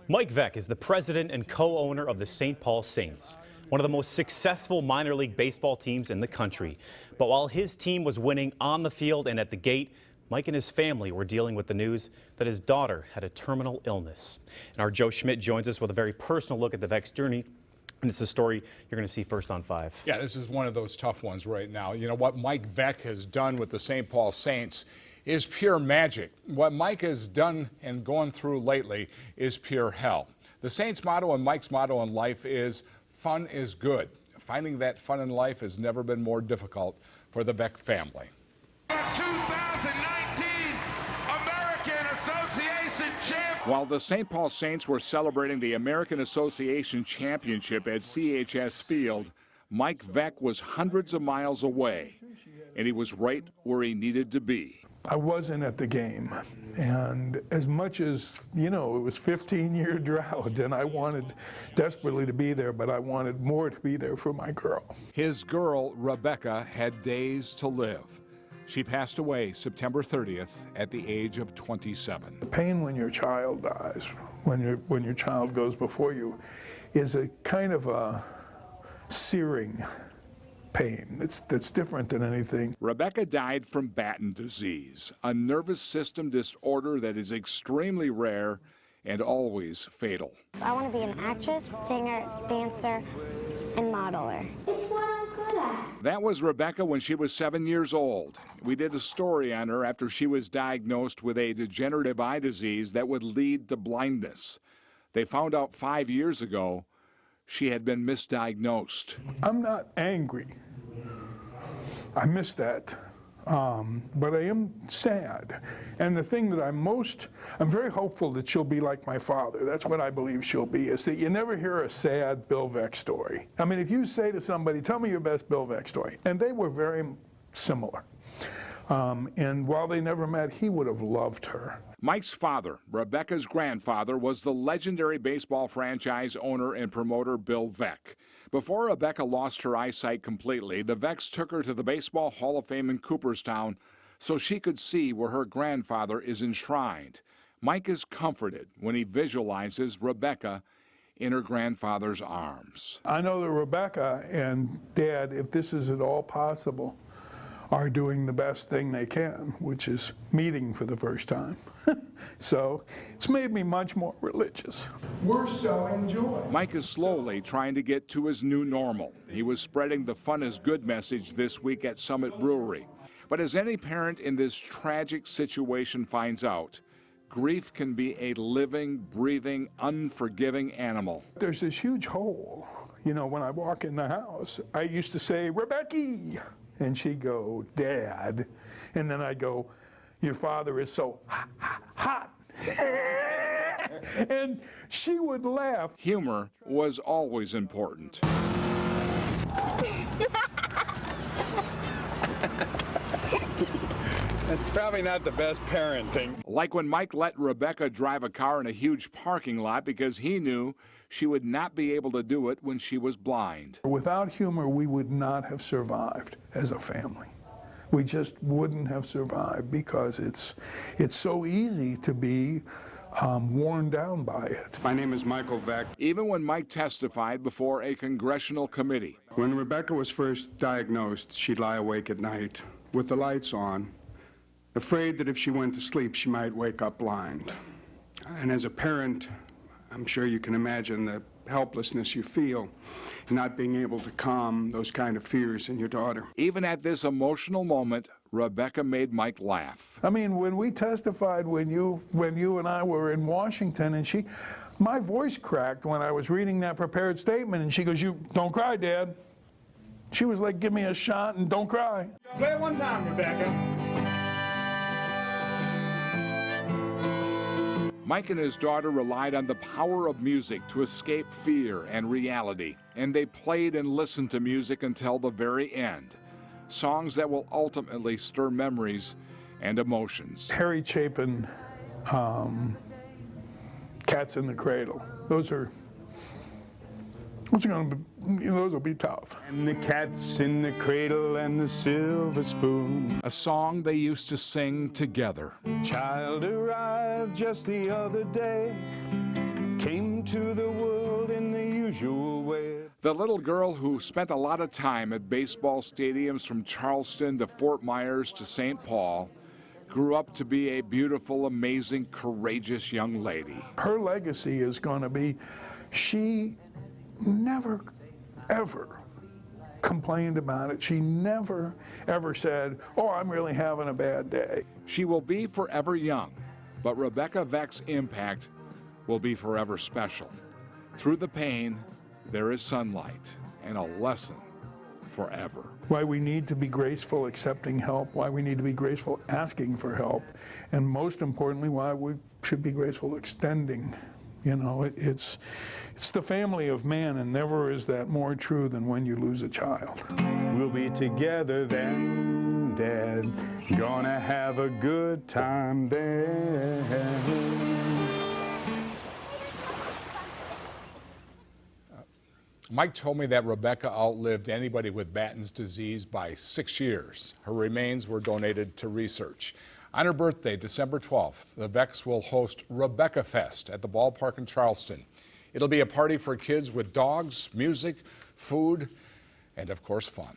Mike Veeck is the president and co-owner of the St. Paul Saints, one of the most successful minor league baseball teams in the country. But while his team was winning on the field and at the gate, Mike and his family were dealing with the news that his daughter had a terminal illness. And our Joe Schmidt joins us with a very personal look at the Veeck's journey. And it's a story you're going to see first on 5. Yeah, this is one of those tough ones right now. You know, what Mike Veeck has done with the St. Paul Saints is pure magic. What Mike has done and gone through lately is pure hell. The Saints' motto and Mike's motto in life is fun is good. Finding that fun in life has never been more difficult for the Veeck family. 2019 American Association Champ. While the St. Paul Saints were celebrating the American Association Championship at CHS Field, Mike Veeck was hundreds of miles away, and he was right where he needed to be. I wasn't at the game, and as much as, you know, it was 15-year drought, and I wanted desperately to be there, but I wanted more to be there for my girl. His girl, Rebecca, had days to live. She passed away September 30th at the age of 27. The pain when your child dies, when your child goes before you, is a kind of a searing pain. That's different than anything. Rebecca died from Batten disease, a nervous system disorder that is extremely rare and always fatal. I want to be an actress, singer, dancer, and modeler. It's what I'm good at. That was Rebecca when she was 7 years old. We did a story on her after she was diagnosed with a degenerative eye disease that would lead to blindness. They found out 5 years ago she had been misdiagnosed. I'm not angry. I miss that. But I am sad. And the thing that I'm very hopeful that she'll be like my father. That's what I believe she'll be, is that you never hear a sad Bill Veeck story. I mean, if you say to somebody, tell me your best Bill Veeck story, and they were very similar. And while they never met, he would have loved her. Mike's father, Rebecca's grandfather, was the legendary baseball franchise owner and promoter Bill Veeck. Before Rebecca lost her eyesight completely, the Veecks took her to the Baseball Hall of Fame in Cooperstown so she could see where her grandfather is enshrined. Mike is comforted when he visualizes Rebecca in her grandfather's arms. I know that Rebecca and Dad, if this is at all possible, are doing the best thing they can, which is meeting for the first time. So it's made me much more religious. We're selling joy. Mike is slowly trying to get to his new normal. He was spreading the fun is good message this week at Summit Brewery. But as any parent in this tragic situation finds out, grief can be a living, breathing, unforgiving animal. There's this huge hole. You know, when I walk in the house, I used to say, Rebecca, and she'd go, Dad. And then I'd go, your father is so hot. And she would laugh. Humor was always important. That's probably not the best parenting. Like when Mike let Rebecca drive a car in a huge parking lot because he knew she would not be able to do it when she was blind. Without humor, we would not have survived as a family. We just wouldn't have survived because it's so easy to be worn down by it. My name is Michael Veeck. Even when Mike testified before a congressional committee. When Rebecca was first diagnosed, she'd lie awake at night with the lights on, afraid that if she went to sleep, she might wake up blind. And as a parent, I'm sure you can imagine the helplessness you feel in not being able to calm those kind of fears in your daughter. Even at this emotional moment, Rebecca made Mike laugh. I mean, when we testified, when you and I were in Washington, and my voice cracked when I was reading that prepared statement, and she goes, "You don't cry, Dad." She was like, "Give me a shot and don't cry." Play it one time, Rebecca. Mike and his daughter relied on the power of music to escape fear and reality, and they played and listened to music until the very end. Songs that will ultimately stir memories and emotions. Harry Chapin, Cats in the Cradle. Those will be tough. And the cat's in the cradle and the silver spoon. A song they used to sing together. Child arrived just the other day, came The little girl who spent a lot of time at baseball stadiums from Charleston to Fort Myers to St. Paul grew up to be a beautiful, amazing, courageous young lady. Her legacy is going to be, she never, ever complained about it. She never, ever said, oh, I'm really having a bad day. She will be forever young, but Rebecca Veeck's impact will be forever special. Through the pain, there is sunlight and a lesson forever. Why we need to be graceful accepting help, why we need to be graceful asking for help, and most importantly, why we should be graceful extending. You know, it's the family of man, and never is that more true than when you lose a child. We'll be together then, Dad. Gonna have a good time then. Mike told me that Rebecca outlived anybody with Batten's disease by 6 years. Her remains were donated to research. On her birthday, December 12th, the Veecks will host Rebecca Fest at the ballpark in Charleston. It'll be a party for kids with dogs, music, food, and of course, fun.